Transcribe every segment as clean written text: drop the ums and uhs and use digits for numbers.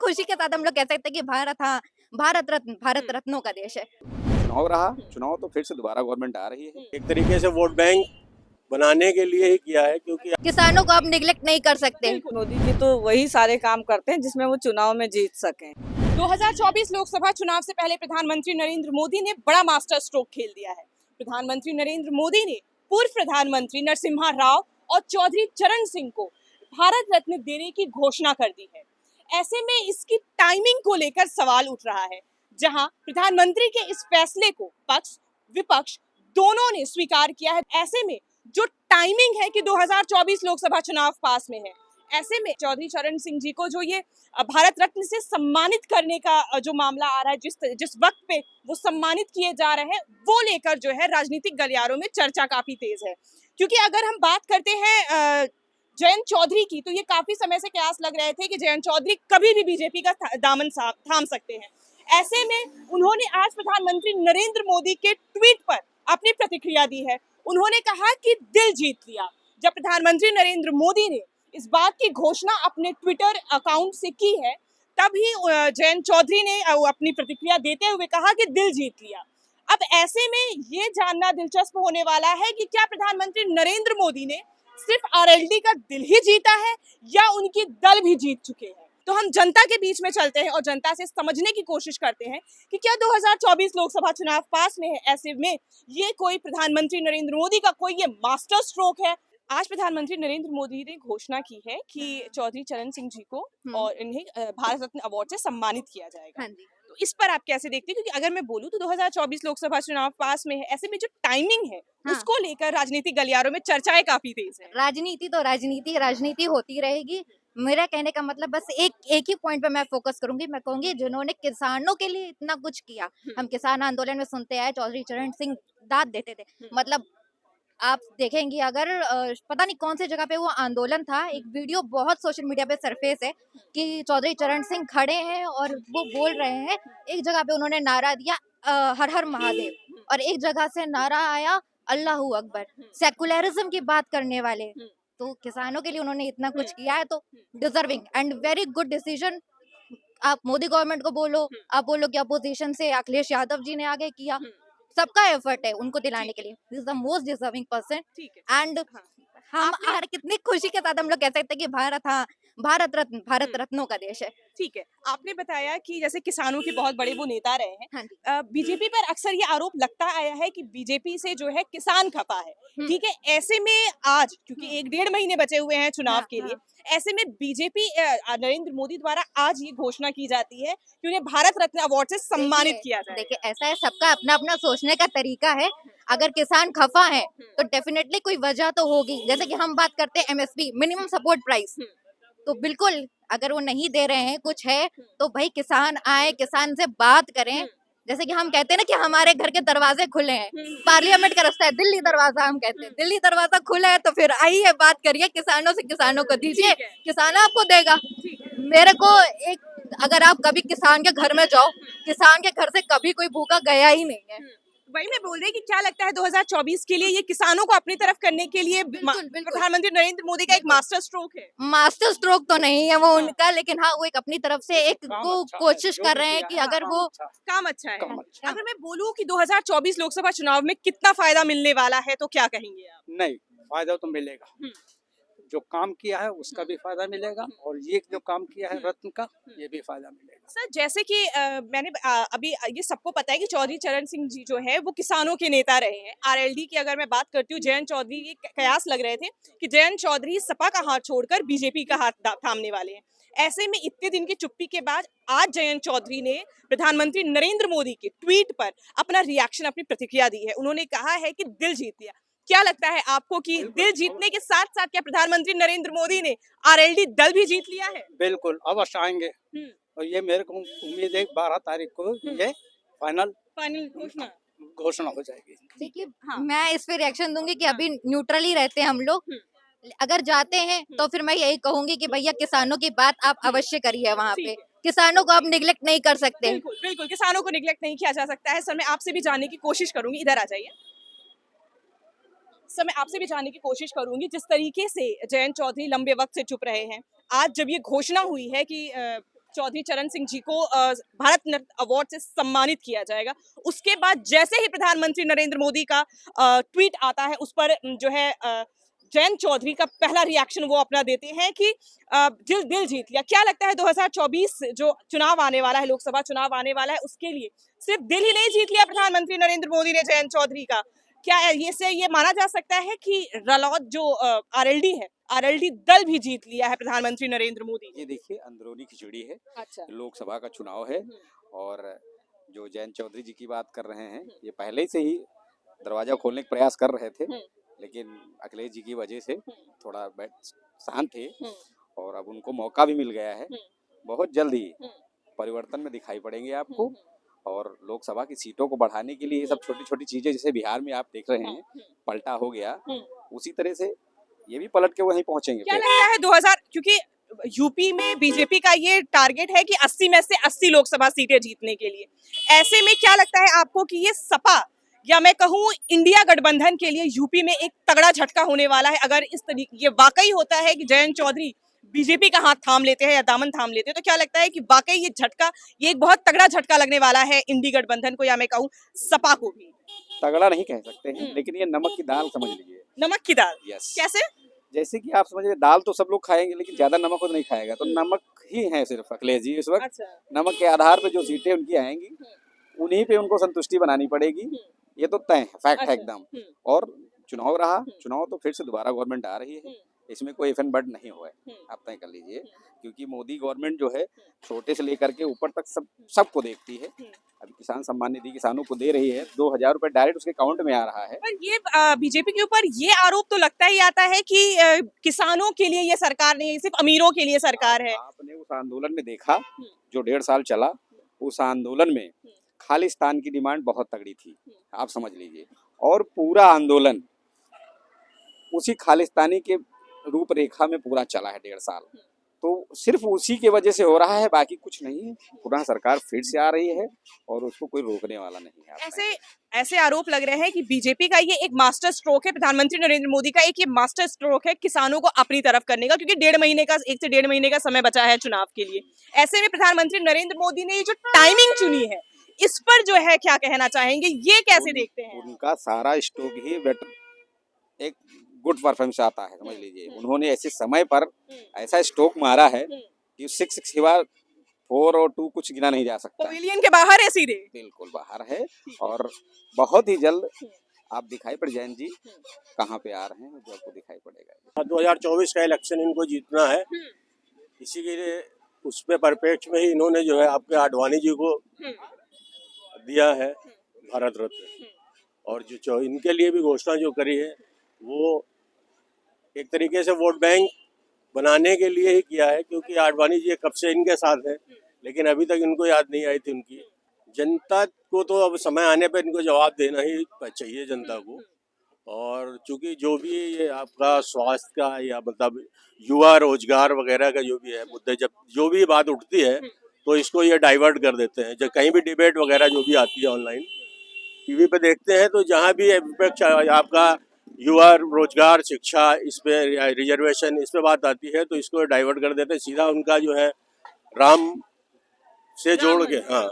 खुशी के साथ हम लोग कह सकते हैं कि भारत रत्नों का देश है। चुनाव रहा, चुनाव तो फिर से दोबारा गवर्नमेंट आ रही है। एक तरीके से वोट बैंक बनाने के लिए ही किया है, क्योंकि किसानों को आप निगलेक्ट नहीं कर सकते। मोदी जी तो वही सारे काम करते हैं जिसमें वो चुनाव में जीत सकें। 2024 लोकसभा चुनाव से पहले प्रधानमंत्री नरेंद्र मोदी ने बड़ा मास्टर स्ट्रोक खेल दिया है। प्रधानमंत्री नरेंद्र मोदी ने पूर्व प्रधानमंत्री नरसिम्हा राव और चौधरी चरण सिंह को भारत रत्न देने की घोषणा कर दी है। ऐसे में इसकी टाइमिंग को लेकर सवाल उठ रहा है, जहां प्रधानमंत्री के इस फैसले को पक्ष विपक्ष दोनों ने स्वीकार किया है। ऐसे में जो टाइमिंग है कि 2024 लोकसभा चुनाव पास में है, ऐसे में चौधरी चरण सिंह जी को जो ये भारत रत्न से सम्मानित करने का जो मामला आ रहा है, जिस वक्त पे वो सम्मानित किए जा रहे हैं, वो लेकर जो है राजनीतिक गलियारों में चर्चा काफी तेज है। क्योंकि अगर हम बात करते हैं जयंत चौधरी की, तो ये काफी समय से कयास लग रहे थे कि जयंत चौधरी कभी भी बीजेपी का दामन थाम सकते हैं। ऐसे में उन्होंने आज प्रधानमंत्री नरेंद्र मोदी के ट्वीट पर अपनी प्रतिक्रिया दी है। उन्होंने कहा कि दिल जीत लिया। जब प्रधानमंत्री नरेंद्र मोदी ने इस बात की घोषणा अपने ट्विटर अकाउंट से की है, तभी जयंत चौधरी ने अपनी प्रतिक्रिया देते हुए कहा कि दिल जीत लिया। अब ऐसे में ये जानना दिलचस्प होने वाला है कि क्या प्रधानमंत्री नरेंद्र मोदी ने सिर्फ आरएलडी का दिल ही जीता है या उनकी दल भी जीत चुके हैं। तो हम जनता के बीच में चलते हैं और जनता से समझने की कोशिश करते हैं कि क्या 2024 लोकसभा चुनाव पास में है, ऐसे में ये कोई प्रधानमंत्री नरेंद्र मोदी का कोई ये मास्टर स्ट्रोक है। आज प्रधानमंत्री नरेंद्र मोदी ने घोषणा की है कि चौधरी चरण सिंह जी को और इन्हें भारत रत्न अवार्ड से सम्मानित किया जाएगा। हाँ जी। तो इस पर आप कैसे देखते हैं? क्योंकि अगर मैं बोलूं तो 2024 लोकसभा चुनाव पास में है, ऐसे में जो टाइमिंग है उसको लेकर राजनीतिक गलियारों में चर्चाएं काफी तेज है। राजनीति तो राजनीति होती रहेगी। मेरा कहने का मतलब बस एक ही पॉइंट पे मैं फोकस करूंगी। मैं कहूंगी जिन्होंने किसानों के लिए इतना कुछ किया, हम किसान आंदोलन में सुनते आए चौधरी चरण सिंह दाद देते थे। मतलब आप देखेंगे अगर पता नहीं कौन सी जगह पे वो आंदोलन था, एक वीडियो बहुत सोशल मीडिया पे सरफेस है कि चौधरी चरण सिंह खड़े हैं और वो बोल रहे हैं। एक जगह पे उन्होंने नारा दिया हर हर महादेव, और एक जगह से नारा आया अल्लाहू अकबर। सेकुलरिज्म की बात करने वाले, तो किसानों के लिए उन्होंने इतना कुछ किया है, तो deserving and very good decision. आप मोदी गवर्नमेंट को बोलो, आप बोलो कि अपोजिशन से अखिलेश यादव जी ने आगे किया, सबका एफर्ट है उनको दिलाने के लिए। This is the most deserving person and हम कितनी खुशी के साथ हम लोग कह सकते हैं कि भारत रत्नों का देश है। ठीक है, आपने बताया कि जैसे किसानों के बहुत बड़े वो नेता रहे हैं। हाँ जी। बीजेपी पर अक्सर ये आरोप लगता आया है कि बीजेपी से जो है किसान खफा है। ठीक है, ऐसे में आज क्योंकि 1-1.5 महीने बचे हुए हैं चुनाव के लिए, ऐसे में बीजेपी नरेंद्र मोदी द्वारा आज ये घोषणा की जाती है कि उन्हें भारत रत्न अवार्ड से सम्मानित किया जाए। देखिए ऐसा है, सबका अपना अपना सोचने का तरीका है। अगर किसान खफा है तो डेफिनेटली कोई वजह तो होगी। जैसे कि हम बात करते हैं एमएसपी, मिनिमम सपोर्ट प्राइस, तो बिल्कुल अगर वो नहीं दे रहे हैं, कुछ है तो भाई किसान आए, किसान से बात करें। जैसे कि हम कहते हैं ना कि हमारे घर के दरवाजे खुले हैं, पार्लियामेंट का रास्ता है दिल्ली दरवाजा, हम कहते हैं दिल्ली दरवाजा खुला है, तो फिर आइए बात करिए किसानों से, किसानों को दीजिए, किसान आपको देगा। मेरे को एक, अगर आप कभी किसान के घर में जाओ, किसान के घर से कभी कोई भूखा गया ही नहीं है। वही मैं बोल रही कि क्या लगता है 2024 के लिए ये किसानों को अपनी तरफ करने के लिए प्रधानमंत्री नरेंद्र मोदी का एक मास्टर स्ट्रोक है। मास्टर स्ट्रोक तो नहीं है वो उनका, लेकिन हाँ वो एक अपनी तरफ से एक कोशिश कर रहे हैं कि अगर वो काम अच्छा है। अगर मैं बोलूं कि 2024 लोकसभा चुनाव में कितना फायदा मिलने वाला है, तो क्या कहेंगे आप? नहीं, फायदा तो मिलेगा। जो काम किया है उसका भी फायदा मिलेगा और ये जो काम किया है रत्न का, ये भी फायदा मिलेगा। सर जैसे कि मैंने अभी ये सबको पता है कि चौधरी चरण सिंह जी जो है वो किसानों के नेता रहे हैं। आरएलडी की अगर मैं बात करती हूँ, जयंत चौधरी ये कयास लग रहे थे कि जयंत चौधरी सपा का हाथ छोड़कर बीजेपी का हाथ थामने वाले हैं। ऐसे में इतने दिन की चुप्पी के बाद आज जयंत चौधरी ने प्रधानमंत्री नरेंद्र मोदी के ट्वीट पर अपना रिएक्शन, अपनी प्रतिक्रिया दी है। उन्होंने कहा है कि दिल जीत लिया। क्या लगता है आपको कि दिल जीतने के साथ साथ क्या प्रधानमंत्री नरेंद्र मोदी ने आरएलडी दल भी जीत लिया है? बिल्कुल, अवश्य आएंगे और ये मेरे को उम्मीद है 12 तारीख को ये फाइनल घोषणा हो जाएगी। देखिए मैं इस पे रिएक्शन दूंगी कि अभी न्यूट्रल ही रहते हैं हम लोग। अगर जाते हैं तो फिर मैं यही कहूंगी कि भैया किसानों की बात आप अवश्य करिए वहाँ पे। किसानों को आप निगलेक्ट नहीं कर सकते। बिल्कुल बिल्कुल, किसानों को निगलेक्ट नहीं किया जा सकता है। सर मैं आपसे भी जानने की कोशिश करूंगी, इधर आ जाइए। सर मैं आपसे भी जानने की कोशिश करूंगी, जिस तरीके से जयंत चौधरी लंबे वक्त से चुप रहे हैं, आज जब ये घोषणा हुई है कि चौधरी चरण सिंह जी को भारत रत्न अवार्ड से सम्मानित किया जाएगा। उसके बाद जैसे ही प्रधानमंत्री नरेंद्र मोदी का ट्वीट आता है, उस पर जो है जयंत चौधरी का पहला रिएक्शन वो अपना देते हैं कि दिल जीत लिया। क्या लगता है 2024 जो चुनाव आने वाला है, लोकसभा चुनाव आने वाला है, उसके लिए सिर्फ दिल ही नहीं जीत लिया प्रधानमंत्री नरेंद्र मोदी ने जयंत चौधरी का? क्या ये माना जा सकता है कि रलौद जो आरएलडी है, आरएलडी दल भी जीत लिया है प्रधानमंत्री नरेंद्र मोदी ने? ये देखिए अंदरूनी खिचड़ी है। अच्छा। लोकसभा का चुनाव है और जो जयंत चौधरी जी की बात कर रहे हैं, ये पहले से ही दरवाजा खोलने का प्रयास कर रहे थे, लेकिन अखिलेश जी की वजह से थोड़ा शांत थे और अब उनको मौका भी मिल गया है। बहुत जल्द ही परिवर्तन में दिखाई पड़ेंगे आपको, और लोकसभा की सीटों को बढ़ाने के लिए ये सब छोटी छोटी चीजें, जैसे बिहार में आप देख रहे हैं पलटा हो गया, उसी तरह से ये भी पलट के वहीं पहुंचेंगे। क्या लगता है 2000, क्योंकि यूपी में बीजेपी का ये टारगेट है कि 80 में से 80 लोकसभा सीटें जीतने के लिए, ऐसे में क्या लगता है आपको कि ये सपा या मैं कहूँ इंडिया गठबंधन के लिए यूपी में एक तगड़ा झटका होने वाला है? अगर इस तरीके ये वाकई होता है कि जयंत चौधरी बीजेपी का हाथ थाम लेते हैं या दामन थाम लेते हैं, तो क्या लगता है कि वाकई ये झटका, ये एक बहुत तगड़ा झटका लगने वाला है इंडी गठबंधन को, या मैं कहूँ सपा को भी? तगड़ा नहीं कह सकते हैं, लेकिन ये नमक की दाल समझ लीजिए। नमक की दाल? यस। कैसे? जैसे कि आप समझिए, दाल तो सब लोग खाएंगे, लेकिन ज्यादा नमक तो नहीं खाएगा, तो नमक ही है सिर्फ अखिलेश जी इस वक्त। अच्छा। नमक के आधार पे जो सीटें उनकी आएंगी, उन्हीं पे उनको संतुष्टि बनानी पड़ेगी। ये तो तय है, फैक्ट है एकदम। और चुनाव रहा, चुनाव तो फिर से दोबारा गवर्नमेंट आ रही है, इसमें कोई इफ एंड बट नहीं हुआ है, आप तय कर लीजिए। क्योंकि मोदी गवर्नमेंट जो है छोटे से लेकर के ऊपर तक सबको देखती है। अभी किसान सम्मान निधि किसानों को दे रही है, 2000 रुपए डायरेक्ट उसके अकाउंट में आ रहा है। पर ये बीजेपी के ऊपर ये आरोप तो लगता ही आता है कि किसानों के लिए ये सरकार नहीं है, सिर्फ अमीरों के लिए सरकार है। आपने उस आंदोलन में देखा जो 1.5 साल चला, उस आंदोलन में खालिस्तान की डिमांड बहुत तगड़ी थी, आप समझ लीजिए, और पूरा आंदोलन उसी खालिस्तानी के रूपरेखा में पूरा चला है 1.5 साल। तो सिर्फ उसी के वजह से हो रहा है, बाकी कुछ नहीं है। पुनः सरकार फिर से आ रही है और उसको कोई रोकने वाला नहीं है। ऐसे आरोप लग रहे हैं कि बीजेपी का ये एक मास्टर स्ट्रोक है, प्रधानमंत्री नरेंद्र मोदी का एक ये मास्टर स्ट्रोक है किसानों को अपनी तरफ करने का, क्योंकि 1 से डेढ़ महीने का समय बचा है चुनाव के लिए। ऐसे में प्रधानमंत्री नरेंद्र मोदी ने ये जो टाइमिंग चुनी है, इस पर जो है क्या कहना चाहेंगे, ये कैसे देखते हैं? उनका सारा स्ट्रोक ही एक गुड परफॉर्मेंस आता है, समझ लीजिए। उन्होंने ऐसे समय पर ऐसा स्ट्रोक मारा है कि 6 सिवा 4 और 2 कुछ गिना नहीं जा सकता। पवेलियन के बाहर है सीधे, बिल्कुल बाहर है, और बहुत ही जल्द आप दिखाई पड़ जैन जी कहाँ पे आ रहे हैं, जो आपको दिखाई पड़ेगा। 2024 का इलेक्शन इनको जीतना है, इसी के लिए उस पे परिप्रेक्ष्य में ही इन्होंने जो है आपके आडवाणी जी को दिया है भारत रत्न, और जो इनके लिए भी घोषणा जो करी है वो एक तरीके से वोट बैंक बनाने के लिए ही किया है, क्योंकि आडवाणी जी कब से इनके साथ है, लेकिन अभी तक इनको याद नहीं आई थी उनकी। जनता को तो अब समय आने पर इनको जवाब देना ही चाहिए जनता को। और चूंकि जो भी ये आपका स्वास्थ्य का या मतलब युवा रोजगार वगैरह का जो भी है मुद्दे, जब जो भी बात उठती है तो इसको ये डाइवर्ट कर देते हैं। जब कहीं भी डिबेट वगैरह जो भी आती है ऑनलाइन टीवी पे देखते हैं, तो जहाँ भी विपक्ष आपका युवा रोजगार शिक्षा इस पे रिजर्वेशन इस पे बात आती है, तो इसको डाइवर्ट कर देते हैं, सीधा उनका जो है राम से जोड़ के। हाँ,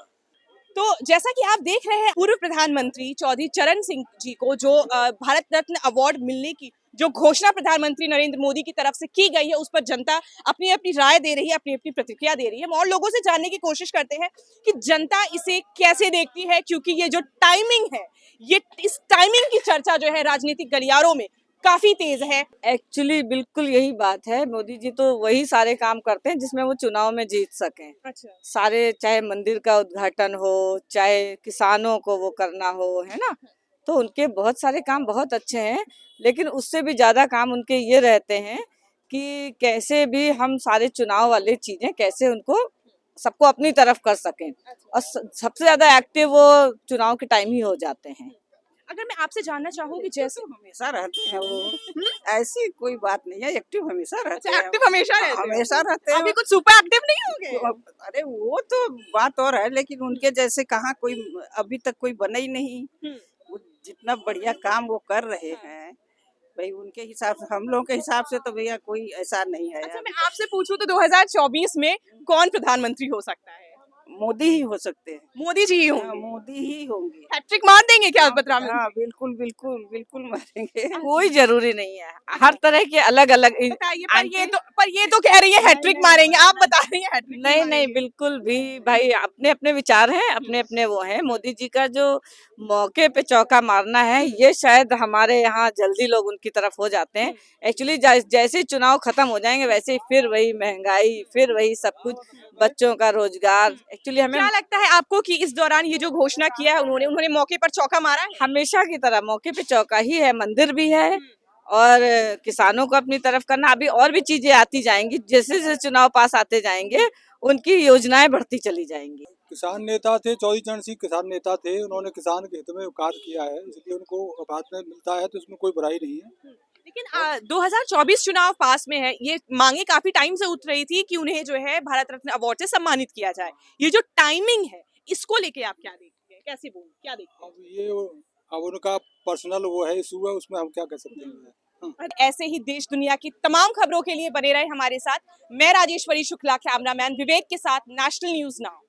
तो जैसा कि आप देख रहे हैं, पूर्व प्रधानमंत्री चौधरी चरण सिंह जी को जो भारत रत्न अवार्ड मिलने की जो घोषणा प्रधानमंत्री नरेंद्र मोदी की तरफ से की गई है, उस पर जनता अपनी अपनी राय दे रही है, अपनी अपनी प्रतिक्रिया दे रही है। हम और लोगों से जानने की कोशिश करते हैं कि जनता इसे कैसे देखती है, क्योंकि ये जो टाइमिंग है, ये इस टाइमिंग की चर्चा जो है राजनीतिक गलियारों में काफी तेज है। एक्चुअली बिल्कुल यही बात है, मोदी जी तो वही सारे काम करते हैं जिसमें वो चुनाव में जीत सकें। अच्छा। सारे, चाहे मंदिर का उद्घाटन हो, चाहे किसानों को वो करना हो, है ना, तो उनके बहुत सारे काम बहुत अच्छे हैं, लेकिन उससे भी ज्यादा काम उनके ये रहते हैं कि कैसे भी हम सारे चुनाव वाले चीजें कैसे उनको सबको अपनी तरफ कर सकें, और सबसे ज्यादा एक्टिव वो चुनाव के टाइम ही हो जाते हैं। अगर मैं आपसे जानना चाहूँ कि जैसे हमेशा रहते हैं वो, ऐसी कोई बात नहीं है, एक्टिव हमेशा रहते हैं। एक्टिव हमेशा रहते हैं? हमेशा रहते हैं। अभी कुछ सुपर एक्टिव नहीं हो गए? अरे वो तो बात और है, लेकिन उनके जैसे कहाँ कोई अभी तक कोई बना ही नहीं। वो जितना बढ़िया काम वो कर रहे हैं भाई, उनके हिसाब से, हम लोगों के हिसाब से तो भैया कोई ऐसा नहीं है। अच्छा, मैं आपसे पूछूं तो 2024 में कौन प्रधानमंत्री हो सकता है? मोदी ही हो सकते हैं। मोदी जी ही हाँ, होंगे। मोदी ही होंगे। हैट्रिक मार देंगे क्या प्रधानमंत्री? हाँ, बिल्कुल बिल्कुल बिल्कुल मारेंगे। कोई जरूरी नहीं है, हर तरह के अलग अलग बताइए, पर ये तो कह रही है हैट्रिक मारेंगे, आप बता रही हैं हैट्रिक नहीं नहीं मारेंगे। बिल्कुल भी भाई, अपने अपने विचार हैं, अपने अपने वो हैं। मोदी जी का जो मौके पे चौका मारना है, ये शायद हमारे यहाँ जल्दी लोग उनकी तरफ हो जाते हैं। एक्चुअली जैसे ही चुनाव खत्म हो जाएंगे वैसे ही फिर वही महंगाई, फिर वही सब कुछ, बच्चों का रोजगार। एक्चुअली हमें क्या लगता है आपको कि इस दौरान ये जो घोषणा किया है उन्होंने मौके पर चौका मारा है? हमेशा की तरह मौके पे चौका ही है, मंदिर भी है और किसानों को अपनी तरफ करना। अभी और भी चीजें आती जाएंगी, जैसे जैसे चुनाव पास आते जाएंगे उनकी योजनाएं बढ़ती चली जाएंगी। किसान नेता थे, चौधरी चरण सिंह किसान नेता थे, उन्होंने किसान के हित में कार्य किया है, इसलिए उनको बाद में मिलता है तो इसमें कोई बुराई नहीं है। लेकिन 2024 चुनाव पास में है, ये मांगे काफी टाइम से उठ रही थी कि उन्हें जो है भारत रत्न अवार्ड से सम्मानित किया जाए। ये जो टाइमिंग है, इसको लेके आप क्या देखते हैं? कैसे बोल क्या देखते हैं? अब उनका पर्सनल वो है, इशू है, उसमें हम क्या कर सकते हैं। और ऐसे ही देश दुनिया की तमाम खबरों के लिए बने रहे हमारे साथ। मैं राजेश्वरी शुक्ला, कैमरामैन विवेक के साथ, नेशनल न्यूज नाउ।